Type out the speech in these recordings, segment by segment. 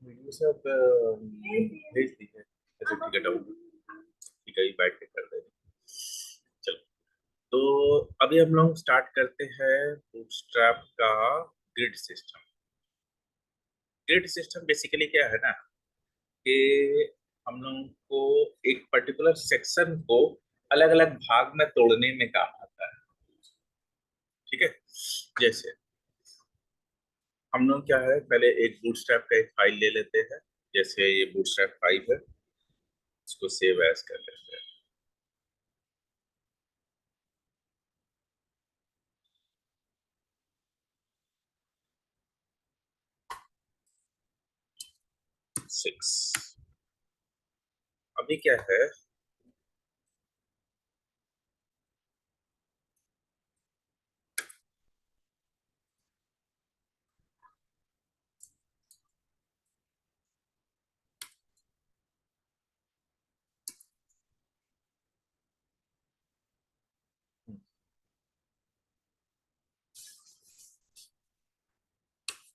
Video सब भेज दी है। अच्छा ठीक है, डाउन ठीक है, ये बैठ के कर देंगे। चलो, तो अभी हम लोग स्टार्ट करते हैं बूटस्ट्रैप का grid system. Grid system basically क्या है ना, कि हम लोग को एक पर्टिकुलर सेक्शन को अलग अलग भाग में तोड़ने में काम आता है। ठीक है, जैसे हम लोग क्या है, पहले एक बूटस्ट्रैप का एक फाइल ले लेते हैं। जैसे ये बूटस्ट्रैप 5 है, इसको सेव एज कर लेते हैं। सिक्स। अभी क्या है,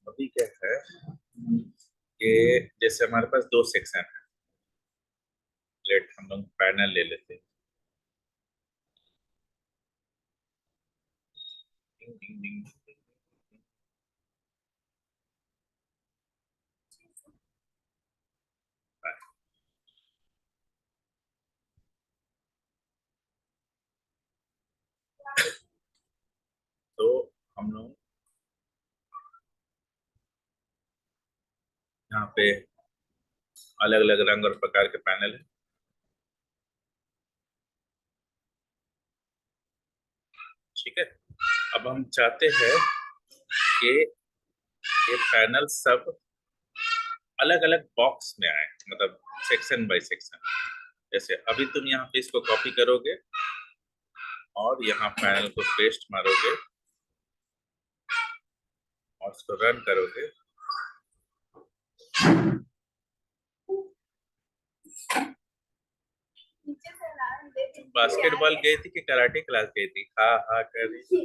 अभी क्या है कि जैसे हमारे पास दो सेक्शन है। लेट हम लोग पैनल ले लेते हैं। डिंग, डिंग, डिंग, डिंग, डिंग। तो हम लोग यहाँ पे अलग अलग रंग और प्रकार के पैनल है। ठीक है, अब हम चाहते हैं कि ये पैनल सब अलग अलग बॉक्स में आए, मतलब सेक्शन बाय सेक्शन। जैसे अभी तुम यहाँ पे इसको कॉपी करोगे और यहाँ पैनल को पेस्ट मारोगे और इसको रन करोगे। बास्केटबॉल गई थी कि कराटे क्लास गई थी? हाँ हाँ कर रही।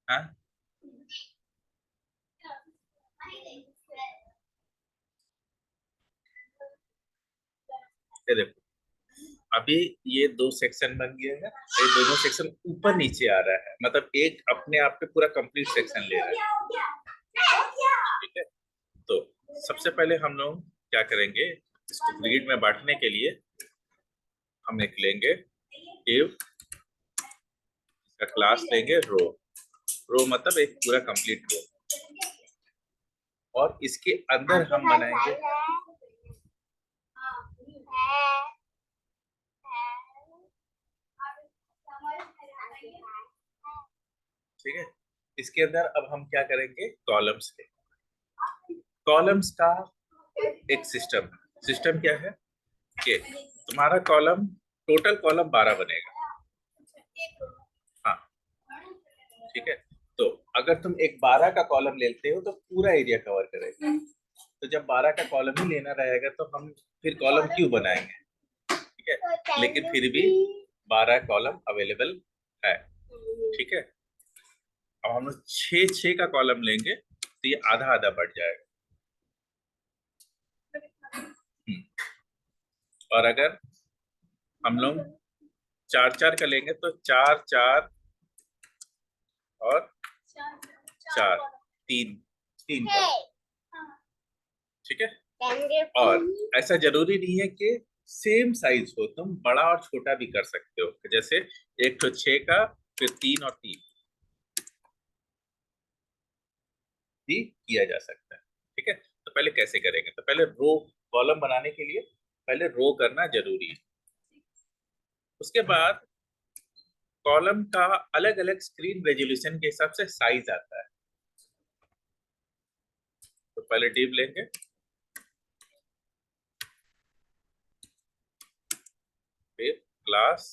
हाँ, ये देखो, अभी ये दो सेक्शन बन गए हैं। ये दोनों सेक्शन ऊपर नीचे आ रहा है, मतलब एक अपने आप पे पूरा कंप्लीट सेक्शन ले रहा है। ठीक है, तो सबसे पहले हम लोग क्या करेंगे, इसको ग्रिड में बांटने के लिए हम एक लेंगे div, इसका क्लास लेंगे रो। रो मतलब एक पूरा कंप्लीट रो, और इसके अंदर हम बनाएंगे। ठीक है, इसके अंदर अब हम क्या करेंगे, कॉलम्स के। कॉलम्स का एक सिस्टम, सिस्टम क्या है कि तुम्हारा कॉलम, टोटल कॉलम 12 बनेगा। हाँ, ठीक है। तो अगर तुम एक 12 का कॉलम लेते हो तो पूरा एरिया कवर करेगा। तो जब 12 का कॉलम ही लेना रहेगा तो हम फिर कॉलम क्यों बनाएंगे? ठीक है, लेकिन फिर भी 12 कॉलम अवेलेबल है। ठीक है, अब हम लोग 6 का कॉलम लेंगे तो ये आधा आधा बढ़ जाएगा। हम्म, और अगर हम लोग 4 का लेंगे तो 4 और 4, 3 3 का। ठीक है, और ऐसा जरूरी नहीं है कि सेम साइज हो, तुम बड़ा और छोटा भी कर सकते हो। जैसे एक तो 6 का, फिर 3 और 3 भी किया जा सकता है। ठीक है, तो पहले कैसे करेंगे, तो पहले रो, कॉलम बनाने के लिए पहले रो करना जरूरी है। उसके बाद कॉलम का अलग अलग स्क्रीन रेजोल्यूशन के हिसाब से साइज आता है। तो पहले डिव लेंगे, फिर क्लास।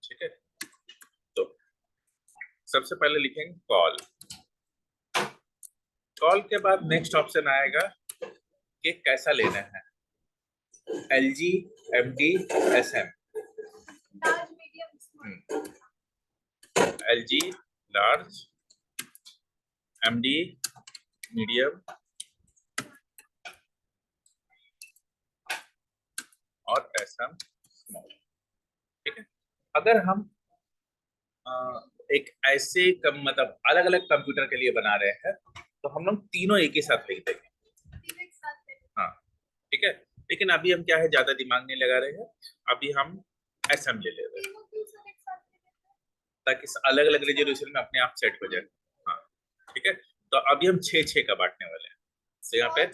ठीक है, तो सबसे पहले लिखेंगे कॉल। कॉल के बाद नेक्स्ट ऑप्शन आएगा कि कैसा लेना है, LG, MD, SM। LG large, MD medium और SM स्मॉल। ठीक है, अगर हम एक ऐसे मतलब अलग अलग कंप्यूटर के लिए बना रहे हैं तो हम लोग तीनों एक ही साथ लिख देंगे। हाँ ठीक है, लेकिन अभी हम क्या है, ज्यादा दिमाग नहीं लगा रहे हैं, अभी हम SM ले ले रहे हैं ताकि अलग अलग रेजोल्यूशन में अपने आप सेट हो जाए। हाँ ठीक है, तो अभी हम 6-6 का बांटने वाले हैं। तो यहाँ पे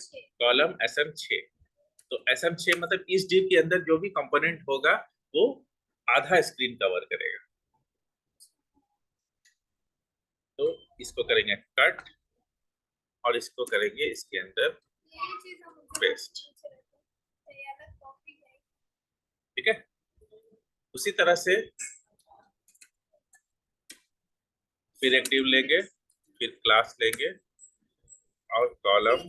कॉलम SM 6, तो SM 6 मतलब इस डिव के अंदर जो भी कंपोनेंट होगा वो आधा स्क्रीन कवर करेगा। तो इसको करेंगे कट और इसको करेंगे इसके अंदर पेस्ट। ठीक है, उसी तरह से फिर एक डिव लेंगे, फिर क्लास लेंगे और कॉलम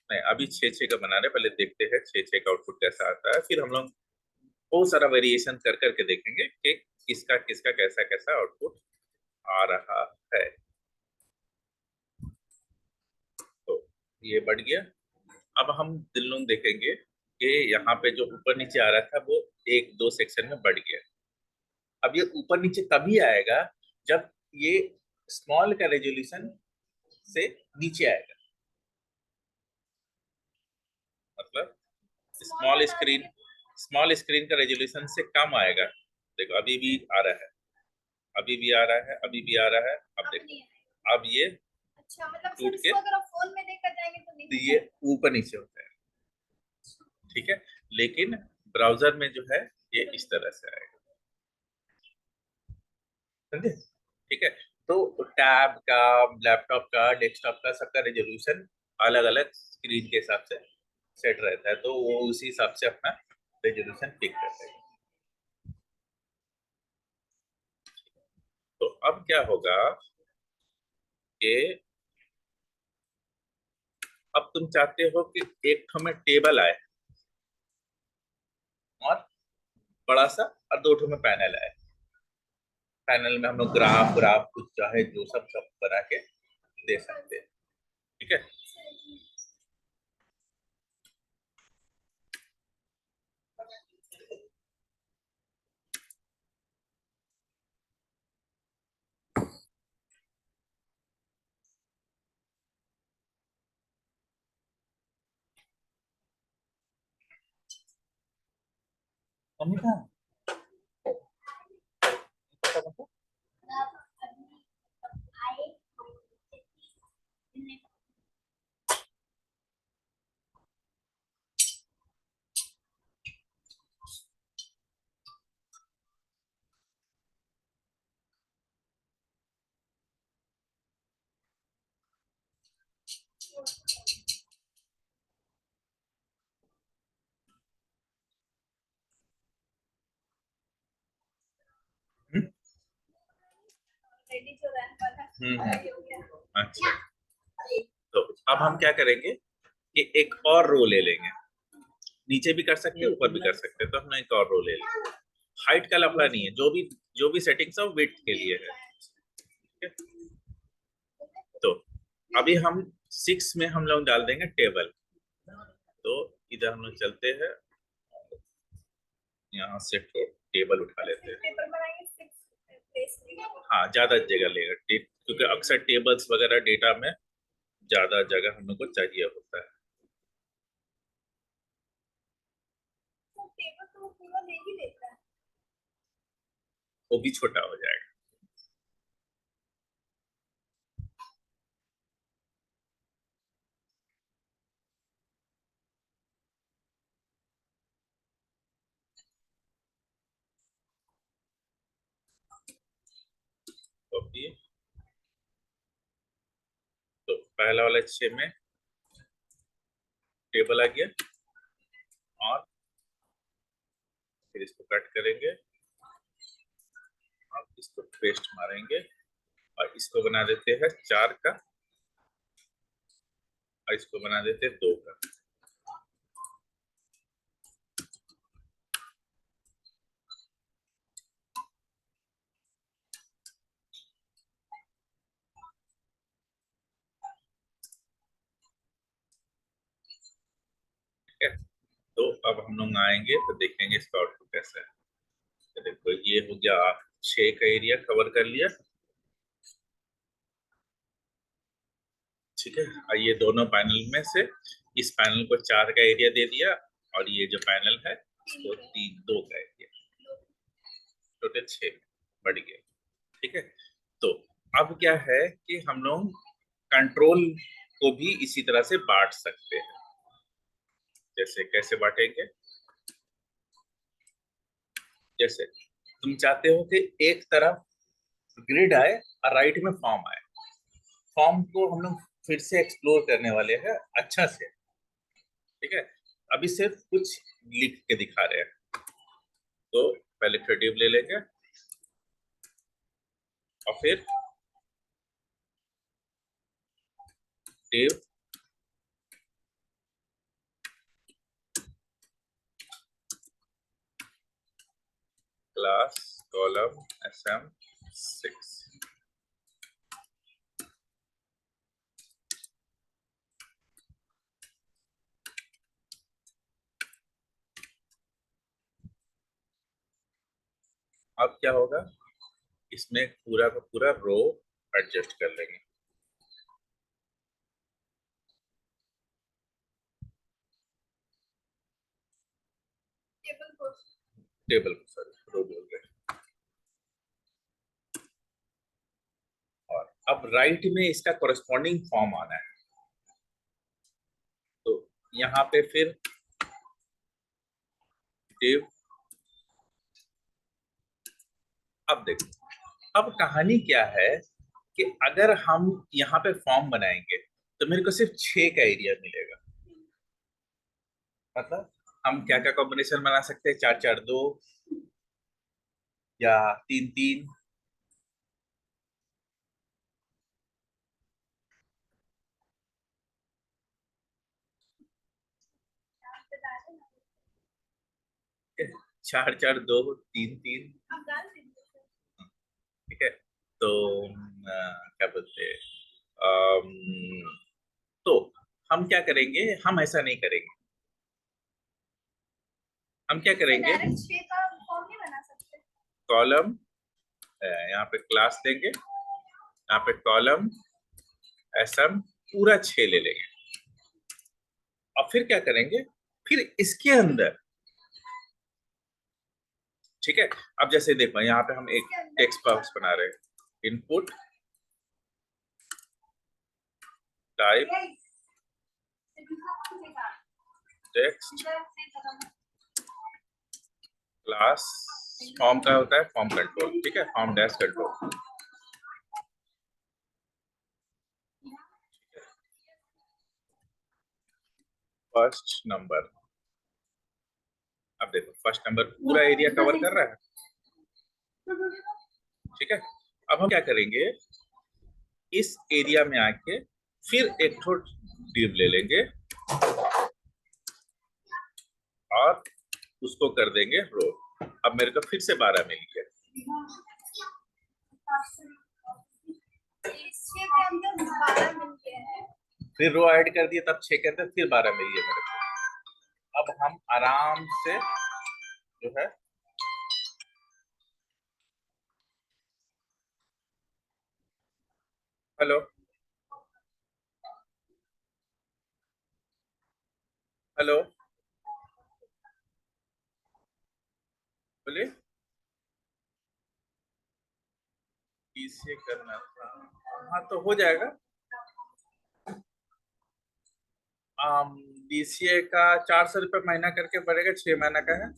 नहीं, अभी 6-6 का बना रहे, पहले देखते हैं 6-6 का आउटपुट कैसा आता है, फिर हम लोग बहुत सारा वेरिएशन कर करके देखेंगे कि किसका किसका कैसा कैसा आउटपुट आ रहा है। तो ये बढ़ गया। अब हम दिल्लुम देखेंगे कि यहाँ पे जो ऊपर नीचे आ रहा था वो 1-2 सेक्शन में बढ़ गया। अब ये ऊपर नीचे तभी आएगा जब ये स्मॉल का रेजोल्यूशन से नीचे आएगा, मतलब स्मॉल स्क्रीन का रेजोल्यूशन से कम आएगा। देखो अभी भी आ रहा है, अभी भी आ रहा है, अभी भी आ रहा है, अब देखो अब ये अच्छा, मतलब टूट के अगर आप फोन में लेकर जाएंगे तो नहीं ये ऊपर नीचे होता है। ठीक है, लेकिन ब्राउजर में जो है ये इस तरह से आएगा। समझे? ठीक है, तो टैब का, लैपटॉप का, डेस्कटॉप का सबका रेजोल्यूशन अलग अलग स्क्रीन के हिसाब से सेट रहता है, तो वो उसी हिसाब से अपना रेजोल्यूशन पिक करते हैं। तो अब क्या होगा कि अब तुम चाहते हो कि एक ठो में टेबल आए और बड़ा सा, और 2 ठो में पैनल आए। पैनल में हम लोग ग्राफ ग्राफ कुछ चाहे जो सब सब बना के दे सकते हैं। ठीक है, मम्मी कहाँ हम्म रेडी जो रहने वाला हम्म, अच्छा। तो अब हम क्या करेंगे कि एक और रो ले लेंगे, नीचे भी कर सकते हैं ऊपर भी कर सकते हैं, तो हम एक और रो ले लेंगे। हाइट का लफड़ा नहीं है, जो भी सेटिंग्स है वो विड्थ के लिए है। ठीक है? तो अभी हम 6 में हम लोग डाल देंगे टेबल। तो इधर हम लोग चलते हैं, यहाँ से टेबल उठा लेते हैं। पेपर बनाएंगे 6 प्लेस में। हाँ, ज्यादा जगह लेगा क्योंकि अक्सर टेबल्स वगैरह डेटा में ज्यादा जगह हम लोग को चाहिए होता है। तो पेपर तो वो पूरा ले ही लेता है। वो भी छोटा हो जाएगा। कॉपी, तो पहला वाला 6 में टेबल आ गया, और फिर इसको कट करेंगे और इसको पेस्ट मारेंगे और इसको बना देते हैं 4 का और इसको बना देते हैं 2 का। अब हम लोग आएंगे तो देखेंगे इसका आउटपुट कैसा है। तो देखो ये हो गया 6 का एरिया कवर कर लिया। ठीक है, और ये दोनों पैनल में से इस पैनल को 4 का एरिया दे दिया, और ये जो पैनल है उसको 2 का एरिया, टोटल 6 बढ़ गया। ठीक है, तो अब क्या है कि हम लोग कंट्रोल को भी इसी तरह से बांट सकते हैं। जैसे कैसे बांटेंगे, जैसे तुम चाहते हो कि एक तरफ ग्रिड आए और राइट में फॉर्म आए। फॉर्म को हम लोग फिर से एक्सप्लोर करने वाले हैं अच्छा से। ठीक है, अभी सिर्फ कुछ लिख के दिखा रहे हैं। तो पहले क्रिएटिव ले लेंगे और फिर div class column sm6। अब क्या होगा, इसमें पूरा का पूरा रो एडजस्ट कर लेंगे। टेबल को सॉरी रो बोल रहे हैं। और अब राइट में इसका कोरेस्पॉन्डिंग फॉर्म आना है। तो यहाँ पे फिर div। अब देखो, अब कहानी क्या है कि अगर हम यहाँ पे फॉर्म बनाएंगे तो मेरे को सिर्फ 6 का एरिया मिलेगा। मतलब हम क्या क्या कॉम्बिनेशन बना सकते हैं, 4 4 2 या 3 3। 4 4 2 3 3। ठीक है, तो क्या बोलते हैं, अम, तो हम क्या करेंगे, हम ऐसा नहीं करेंगे। हम क्या करेंगे, डायरेक्ट 6 का फॉर्म नहीं बना सकते। कॉलम, यहाँ पे क्लास देंगे, यहाँ पे कॉलम एसएम पूरा 6 ले लेंगे। और फिर क्या करेंगे, फिर इसके अंदर, ठीक है, अब जैसे देखो यहाँ पे हम एक टेक्स्ट बॉक्स बना रहे हैं। Input type text class, form का होता है फॉर्म कंट्रोल। ठीक है, form dash control. First number, अब देखो फर्स्ट नंबर पूरा एरिया कवर कर रहा है। ठीक है, अब हम क्या करेंगे, इस एरिया में आके फिर एक ठो डिव ले लेंगे और उसको कर देंगे रो। अब मेरे को फिर से 12 मिल गया। इसके अंदर 12 मिल गए हैं। फिर रो ऐड कर दिए, तब 6 के अंदर फिर 12 मिल गया मेरे को। अब हम आराम से जो है हेलो हेलो बोलिए, इसे करना था। हाँ तो हो जाएगा। बीसीए का 400 रुपये महीना करके पड़ेगा, 6 महीना का है।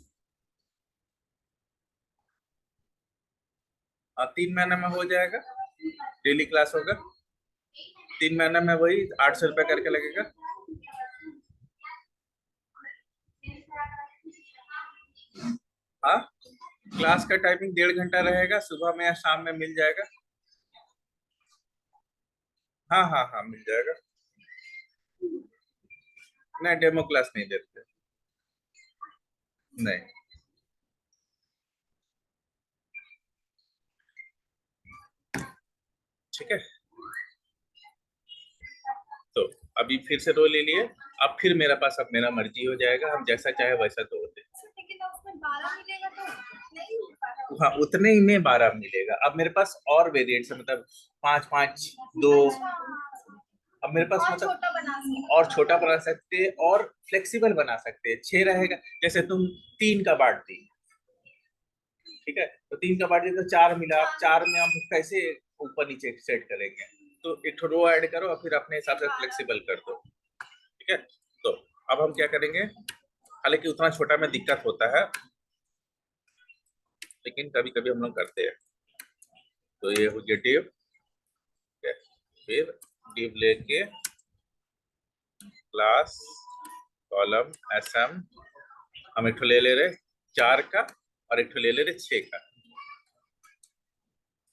3 महीने में हो जाएगा, डेली क्लास होगा। 3 महीने में वही 800 रुपये करके लगेगा। हाँ, क्लास का टाइमिंग 1.5 घंटा रहेगा, सुबह में या शाम में मिल जाएगा। हाँ हाँ हाँ मिल जाएगा। नहीं, डेमो क्लास नहीं देते। नहीं। ठीक है, तो अभी फिर से रो ले लिए। अब फिर मेरे पास अब मेरा मर्जी हो जाएगा, हम जैसा चाहे वैसा तोड़ दे। लेकिन अब उसमें 12 मिलेगा तो नहीं हो पाएगा। हाँ, उतने ही में 12 मिलेगा। अब मेरे पास और वेरिएंट्स है, मतलब 5 5 2। अब मेरे पास और मतलब छोटा बना सकते और छोटा बना सकते हैं और फ्लेक्सिबल बना सकते हैं। 6 रहेगा, जैसे तुम 3 का बांट दी, ठीक है, तो 3 का बांट दी तो 4 मिला। अब 4 में हम कैसे ऊपर नीचे सेट करेंगे? तो एक रो ऐड करो और फिर अपने हिसाब से फ्लेक्सिबल कर दो, ठीक है। तो अब हम क्या करेंगे, हालांकि उतना छोटा में दिक्कत होता है, लेकिन कभी कभी हम लोग करते हैं। तो ये हो गया डिव, फिर डिव लेके क्लास कॉलम एसएम, हम एक ठो ले ले रहे 4 का और एक ठो ले ले रहे 6 का।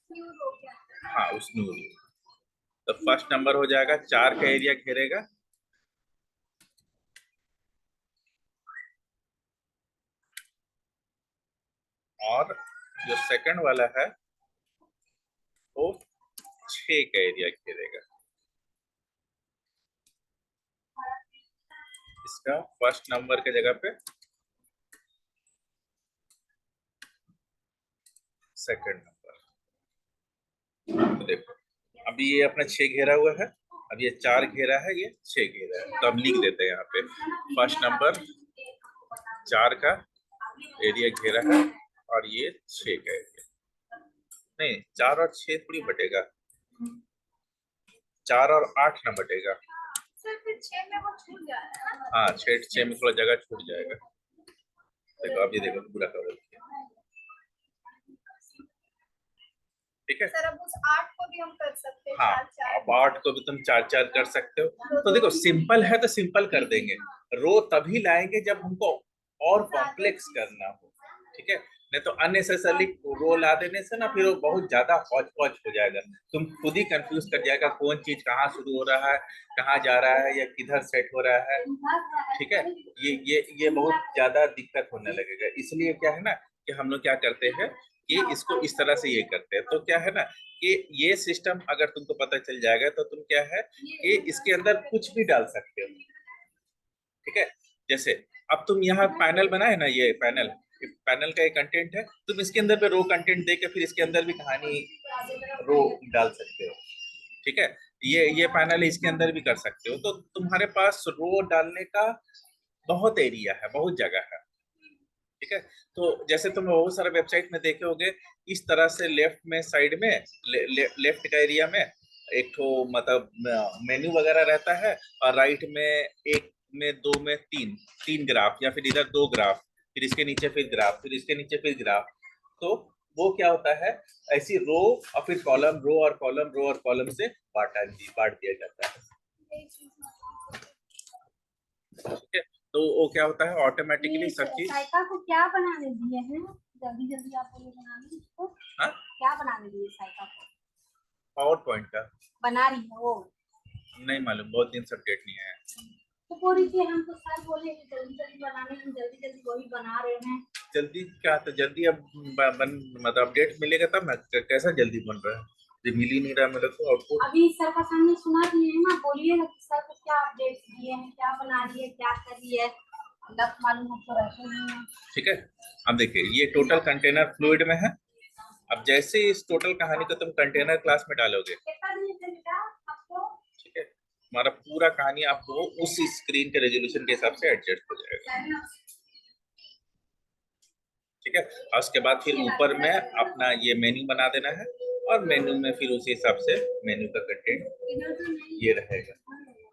न्यू हो गया। हाँ, उस न्यू, तो फर्स्ट नंबर हो जाएगा 4 का एरिया घेरेगा, और जो सेकंड वाला है वो 6 का एरिया घेरेगा। इसका फर्स्ट नंबर के जगह पे सेकंड नंबर। तो देखो, अभी ये अपना 6 घेरा हुआ है, अब ये 4 घेरा है, ये 6 घेरा है, तो हम लिख देते हैं यहाँ पे फर्स्ट नंबर 4 का एरिया घेरा है और ये 6 का एरिया। नहीं, 4 और 6 थोड़ी बटेगा, 4 और 8 ना बटेगा। सर फिर 6 में वो छूट जाता है ना। हाँ, 6 में थोड़ा जगह छूट जाएगा। देखो अभी देखो पूरा कवर किया, ठीक है। सर अब उस 8 को भी हम कर सकते हैं। हाँ, 4 अब 8 को भी तुम 4 4 कर सकते हो। तो देखो सिंपल है तो सिंपल कर देंगे, रो तभी लाएंगे जब हमको और कॉम्प्लेक्स करना हो, ठीक है। नहीं तो अननेसेसरली रो ला देने से ना फिर वो बहुत ज्यादा हौच पौच हो जाएगा, तुम खुद ही कंफ्यूज कर जाएगा कौन चीज कहाँ शुरू हो रहा है, कहाँ जा रहा है या किधर सेट हो रहा है, ठीक है। ये बहुत ज्यादा दिक्कत होने लगेगा। इसलिए क्या है ना कि हम लोग क्या करते हैं कि इसको इस तरह से ये करते हैं। तो क्या है ना कि ये सिस्टम अगर तुमको पता चल जाएगा तो तुम क्या है कि इसके अंदर कुछ भी डाल सकते हो, ठीक है। जैसे अब तुम यहाँ पैनल बनाए ना, ये पैनल, पैनल का एक कंटेंट है, तुम इसके अंदर पे रो कंटेंट देके फिर इसके अंदर भी कहानी रो डाल सकते हो, ठीक है। ये पैनल इसके अंदर भी कर सकते हो। तो तुम्हारे पास रो डालने का बहुत एरिया है, बहुत जगह है, ठीक है। तो जैसे तुम बहुत सारे वेबसाइट में देखे होगे, इस तरह से लेफ्ट में साइड में लेफ्ट का एरिया में एक तो मतलब मेन्यू वगैरह रहता है, और राइट में एक में दो में तीन तीन ग्राफ, या फिर इधर 2 ग्राफ, फिर इसके नीचे फिर ग्राफ, फिर इसके नीचे फिर ग्राफ। तो वो क्या होता है, ऐसी रो और फिर कॉलम, रो और कॉलम से बांट दिया जाता है, ठीक है। तो वो क्या होता है ऑटोमेटिकली सब चीज। साइका को क्या बनाने दिए हैं? जल्दी जल्दी आप ये बनाने इसको। हाँ, क्या बनाने दिए साइका को? पावर पॉइंट का बना रही है वो। नहीं मालूम, बहुत दिन से अपडेट नहीं आया। तो पूरी चीज हम तो सर बोले कि जल्दी जल्दी बनाने, हम जल्दी जल्दी वही बना रहे हैं। जल्दी क्या, तो जल्दी अब मतलब अपडेट मिलेगा तब ना, कैसा जल्दी बन रहा है, ये मिल ही नहीं रहा मेरे को आउटपुट। अभी सर का सामने सुना दिए हैं ना, बोलिएगा कि सर को क्या अपडेट दिए हैं, क्या बना रही है, क्या कर रही है। अल्लाह को मालूम, हमको रहते नहीं है। ठीक है, अब देखिए ये टोटल कंटेनर फ्लूइड में है। अब जैसे इस टोटल कहानी को तुम कंटेनर क्लास में डालोगे, कितना दिए थे बेटा आपको? ठीक है, हमारा पूरा कहानी आपको उस स्क्रीन के रेजोल्यूशन के हिसाब से एडजस्ट हो जाएगा, ठीक है। और उसके बाद फिर ऊपर में अपना ये मेन्यू बना देना है, और मेन्यू में फिर उसी हिसाब से मेन्यू का कंटेंट ये रहेगा,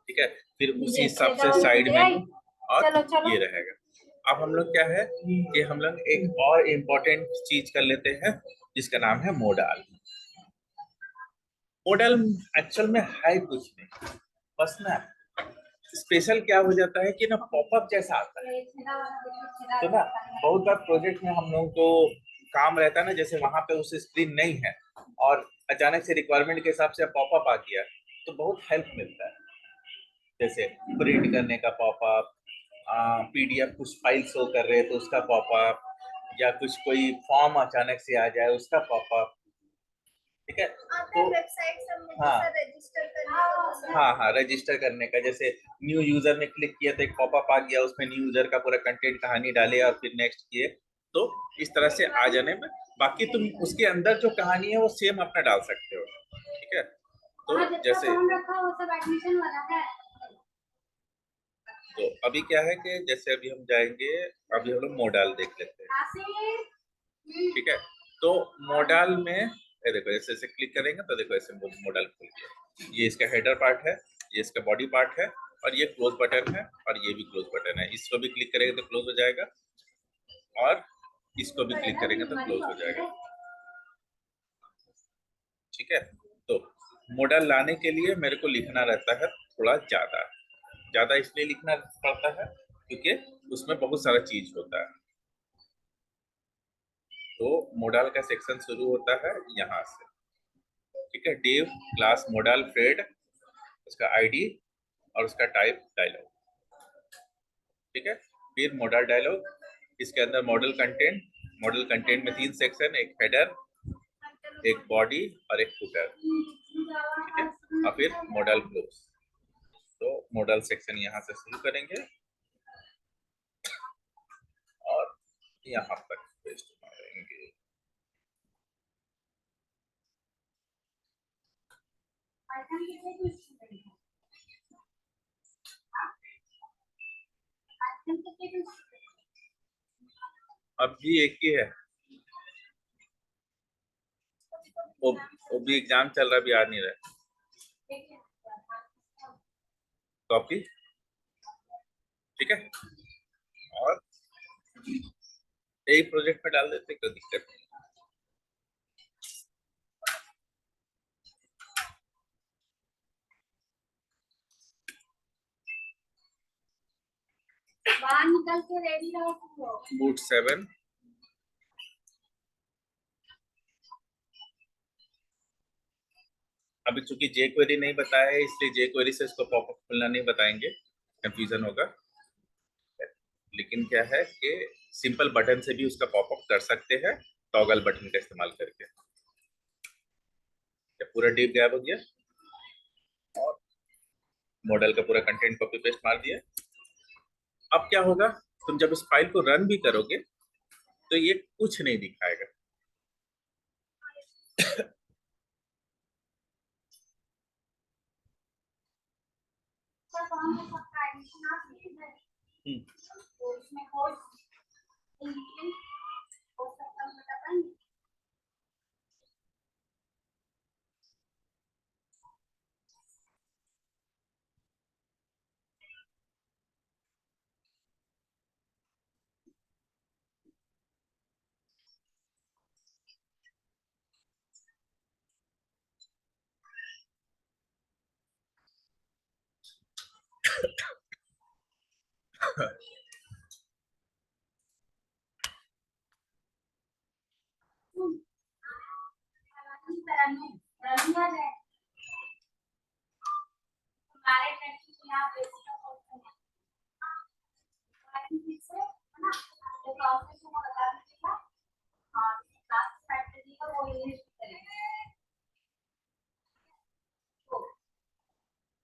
ठीक है। फिर उसी हिसाब से साइड मेन्यू और ये रहेगा। अब हम लोग क्या है कि हम लोग एक और इम्पोर्टेंट चीज कर लेते हैं जिसका नाम है मोडाल। मोडल एक्चुअल में है कुछ नहीं, बस ना स्पेशल क्या हो जाता है कि ना पॉपअप जैसा आता है। तो ना बहुत बार प्रोजेक्ट में हम लोगों को काम रहता है ना, जैसे वहां पे उस स्क्रीन नहीं है और अचानक से रिक्वायरमेंट के हिसाब से पॉपअप आ गया, तो बहुत हेल्प मिलता है। जैसे प्रिंट करने का पॉपअप, पीडीएफ कुछ फाइल शो कर रहे हैं तो उसका पॉपअप, या कुछ कोई फॉर्म अचानक से आ जाए उसका पॉपअप, ठीक है। तो वेबसाइट सब में हाँ। जैसे रजिस्टर करने का हाँ, रजिस्टर करने का, जैसे न्यू यूजर में क्लिक किया तो एक पॉपअप आ गया, उसमें न्यू यूजर का पूरा कंटेंट कहानी डाले और फिर नेक्स्ट किए, तो इस तरह से आ जाने में। बाकी तुम उसके अंदर जो कहानी है वो सेम अपना डाल सकते हो, ठीक है। तो जैसे रखा वो सब एडमिशन वाला है। तो अभी क्या है कि जैसे अभी हम जाएंगे, अभी हम लोग मोडाल देख लेते हैं, ठीक है। तो मोडाल में ये देखो, ऐसे ऐसे क्लिक करेंगे तो देखो ऐसे मोडाल खुल गया। ये इसका हेडर पार्ट है, ये इसका बॉडी पार्ट है, और ये क्लोज बटन है, और ये भी क्लोज बटन है। इसको भी क्लिक करेंगे तो क्लोज हो जाएगा, और इसको भी क्लिक करेंगे तो क्लोज हो जाएगा, ठीक है। तो मोडाल लाने के लिए मेरे को लिखना रहता है थोड़ा ज्यादा ज्यादा, इसलिए लिखना पड़ता है क्योंकि उसमें बहुत सारा चीज होता है। तो मोडाल का सेक्शन शुरू होता है यहाँ से, ठीक है। डिव क्लास मोडाल फ्रेड, उसका आईडी और उसका टाइप डायलॉग, ठीक है। फिर मॉडल डायलॉग, इसके अंदर मॉडल कंटेंट में 3 सेक्शन, एक हेडर, एक बॉडी और एक फुटर, ठीक है। और फिर मॉडल क्लोज। तो मॉडल सेक्शन यहाँ से शुरू करेंगे और यहाँ तक पेस्ट मारेंगे। अब भी एक ही है, वो भी एग्जाम चल रहा, भी आ नहीं रहा। कॉपी, ठीक है। और एक प्रोजेक्ट में डाल देते, कोई दिक्कत नहीं। बाहर निकल के रेडी रहो। बूट 7, अभी चूंकि जे क्वेरी नहीं बताया है, इसलिए जे क्वेरी से इसको पॉपअप खुलना नहीं बताएंगे, कंफ्यूजन होगा। लेकिन क्या है कि सिंपल बटन से भी उसका पॉपअप कर सकते हैं, टॉगल बटन का इस्तेमाल करके। पूरा डिव गायब हो गया और मॉडल का पूरा कंटेंट कॉपी पेस्ट मार दिया। अब क्या होगा, तुम जब इस फाइल को रन भी करोगे तो ये कुछ नहीं दिखाएगा।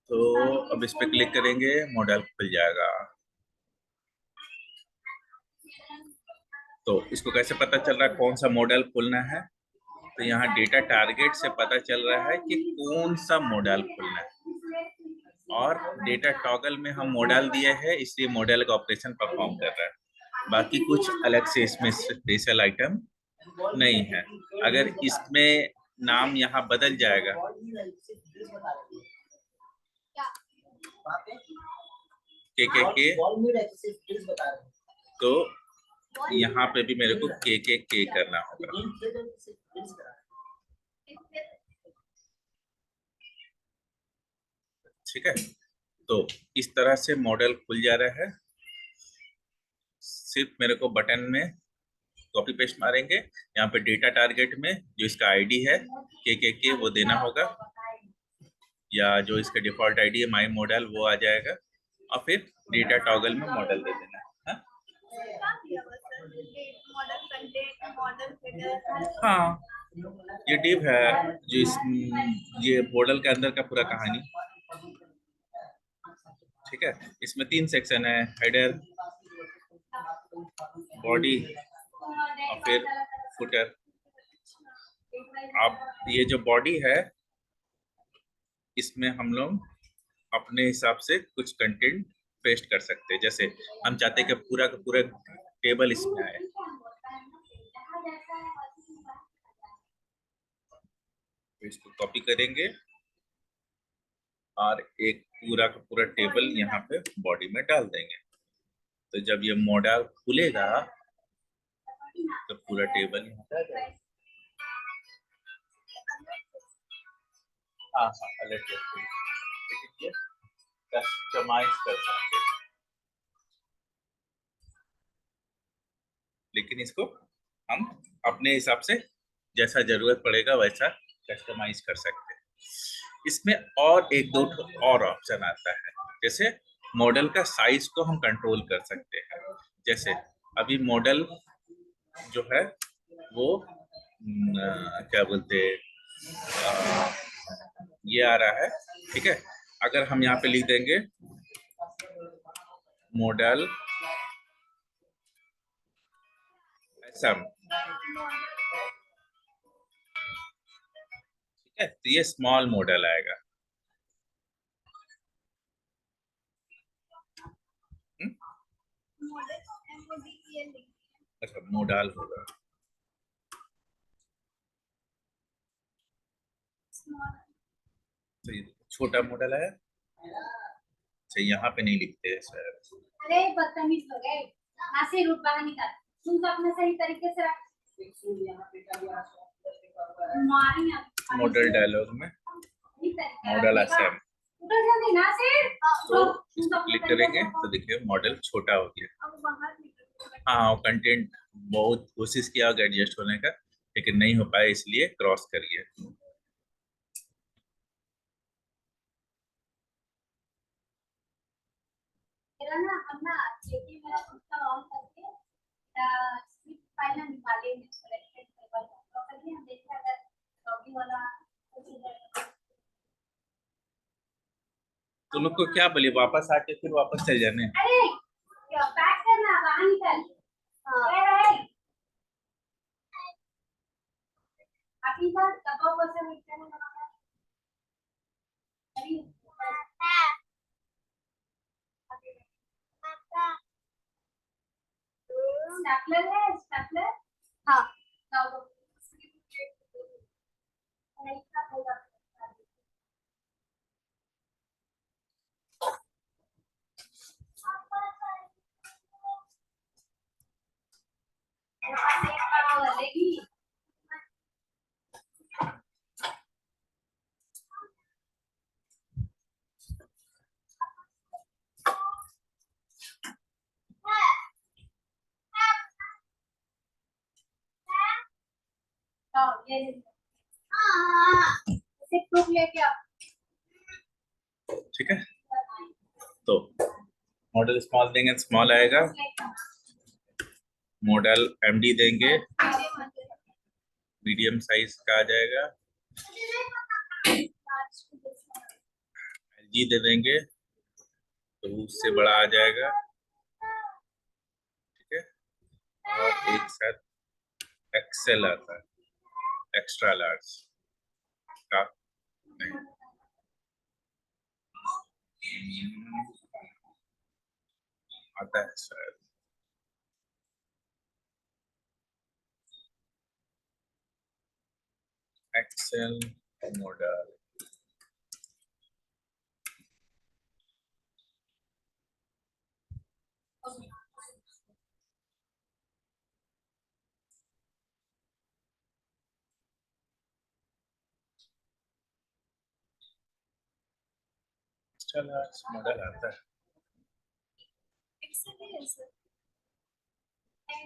तो अब इस पे क्लिक करेंगे, मॉडल खुल जाएगा। तो इसको कैसे पता चल रहा है कौन सा मॉडल खोलना है, तो यहाँ डेटा टारगेट से पता चल रहा है कि कौन सा मॉडल खोलना है। और डेटा टॉगल में हम मॉडल दिए हैं, इसलिए मॉडल का ऑपरेशन परफॉर्म कर रहा है। बाकी कुछ अलग से इसमें स्पेशल आइटम नहीं है। अगर इसमें नाम यहाँ बदल जाएगा के, तो यहाँ पे भी मेरे को के करना होगा, ठीक है। तो इस तरह से मॉडल खुल जा रहा है। सिर्फ मेरे को बटन में कॉपी पेस्ट मारेंगे, यहाँ पे डेटा टारगेट में जो इसका आईडी है के वो देना होगा, या जो इसका डिफॉल्ट आईडी है माई मॉडल वो आ जाएगा, और फिर डेटा टॉगल में मॉडल दे देना है। हाँ, ये div है जो इस ये मॉडल के अंदर का पूरा कहानी, ठीक है। इसमें 3 सेक्शन है, हेडर, बॉडी और फिर फुटर। अब ये जो बॉडी है इसमें हम लोग अपने हिसाब से कुछ कंटेंट पेस्ट कर सकते हैं। जैसे हम चाहते हैं कि पूरा का पूरा टेबल इसमें आए, तो इसको कॉपी करेंगे और एक पूरा का पूरा टेबल यहाँ पे बॉडी में डाल देंगे। तो जब ये मॉडल खुलेगा तो पूरा टेबल यहाँ पे आ जाएगा। हाँ हाँ, अलर्ट लेकिन ये कस्टमाइज कर सकते हैं, लेकिन इसको हम अपने हिसाब से जैसा जरूरत पड़ेगा वैसा कस्टमाइज कर सकते हैं। इसमें और एक दो और ऑप्शन आता है, जैसे मॉडल का साइज को हम कंट्रोल कर सकते हैं। जैसे अभी मॉडल जो है वो क्या बोलते हैं, ये आ रहा है, ठीक है। अगर हम यहाँ पे लिख देंगे मॉडल सम, ठीक है, तो ये स्मॉल मॉडल आएगा। अच्छा, मॉडल होगा, तो ये छोटा मॉडल है। अच्छा, यहाँ पे नहीं लिखते हैं शायद। अरे बदतमीज लोग है, नासिर उठ बाहर निकल, तुम तो अपने सही तरीके से रख। मारेंगे आप। मॉडल डायलॉग में मॉडल असेंबल, उठो जल्दी नासिर। तो इसको क्लिक करेंगे तो देखिए मॉडल छोटा हो गया। अब बाहर निकल। हाँ, कंटेंट बहुत कोशिश किया एडजस्ट होने का, लेकिन नहीं हो पाया, इसलिए क्रॉस करिए। मेरा ना हम ना जेपी मेरा खुद का ऑन करके स्क्रिप्ट फाइल ना निकालेंगे सिलेक्टेड टेबल तो करिए, हम देखिए अगर लॉगिन वाला कुछ इधर। तो लोग को क्या बोले, वापस आके फिर वापस चले जाने। अरे क्या पैक करना, बाहर निकल। हां अभी सर कब से मिलते हैं ना। अरे स्टेपलर है, स्टेपलर। हाँ तो नहीं का होगा। एक खड़ा हो लेगी। हाँ ये इसे प्रूफ लेके आओ। ठीक है, तो मॉडल स्मॉल देंगे, स्मॉल आएगा। मॉडल एमडी देंगे, मीडियम साइज का आ जाएगा। एलजी दे देंगे तो उससे बड़ा आ जाएगा, ठीक है। और एक साथ एक्सेल आता है, एक्स्ट्रा लार्ज का नहीं। आता है शायद, XL model. Extra large model आता है,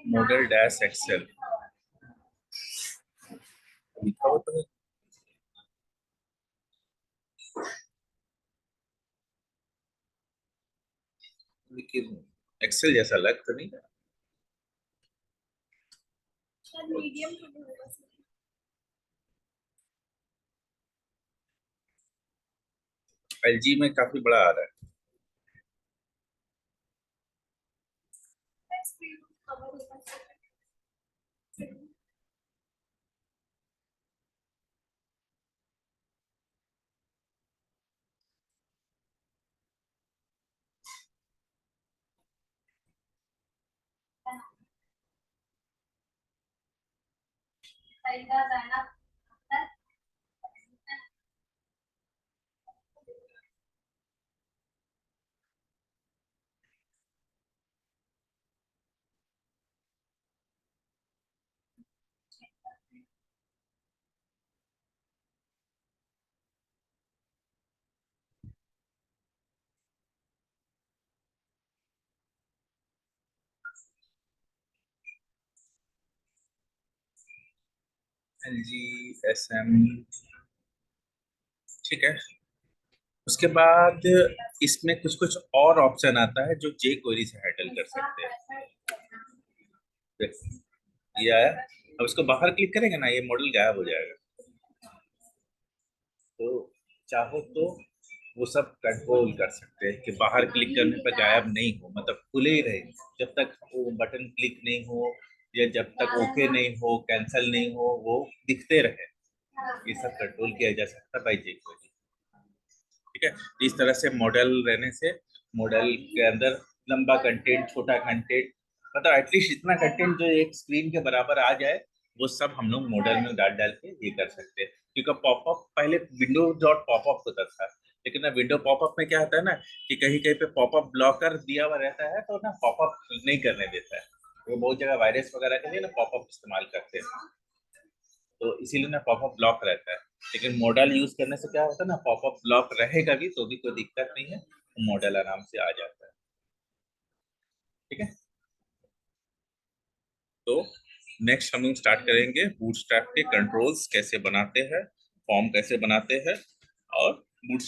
मॉडल डैश एक्सेल लिखा हुआ तो है, लेकिन एक्सेल जैसा लग तो नहीं रहा। मीडियम एलजी में काफी बड़ा आ रहा है। Screen cover ऊपर से। खरीदा जाना एलजी एसएम, ठीक है। उसके बाद इसमें कुछ कुछ और ऑप्शन आता है जो जे क्वेरी से हैंडल कर सकते हैं। ये आया, अब इसको बाहर क्लिक करेंगे ना, ये मॉडल गायब हो जाएगा। तो चाहो तो वो सब कंट्रोल कर सकते हैं कि बाहर क्लिक करने पर गायब नहीं हो, मतलब खुले ही रहे जब तक वो बटन क्लिक नहीं हो, या जब तक ओके नहीं हो, कैंसिल नहीं हो, वो दिखते रहे। ये सब कंट्रोल किया जा सकता है बाई jQuery, ठीक है। इस तरह से मॉडल रहने से मॉडल के अंदर लंबा कंटेंट, छोटा कंटेंट, मतलब एटलीस्ट इतना कंटेंट जो एक स्क्रीन के बराबर आ जाए, वो सब हम लोग मॉडल में डाल डाल के ये कर सकते हैं। क्योंकि पॉपअप पहले विंडो डॉट पॉपअप होता था, लेकिन ना विंडो पॉपअप में क्या होता है ना कि कहीं कहीं पे पॉपअप ब्लॉकर दिया हुआ रहता है, तो ना पॉपअप नहीं करने देता है। वो बहुत जगह वायरस वगैरह के लिए ना पॉपअप इस्तेमाल करते हैं, तो इसीलिए ना पॉपअप ब्लॉक रहता है। लेकिन मॉडल यूज करने से क्या होता है ना, पॉपअप ब्लॉक रहेगा भी तो भी कोई दिक्कत नहीं है, मॉडल आराम से आ जाता है, ठीक है। तो नेक्स्ट हम लोग स्टार्ट करेंगे बूटस्ट्रैप के कंट्रोल्स कैसे बनाते हैं, फॉर्म कैसे बनाते हैं, और बूटस्ट्रैप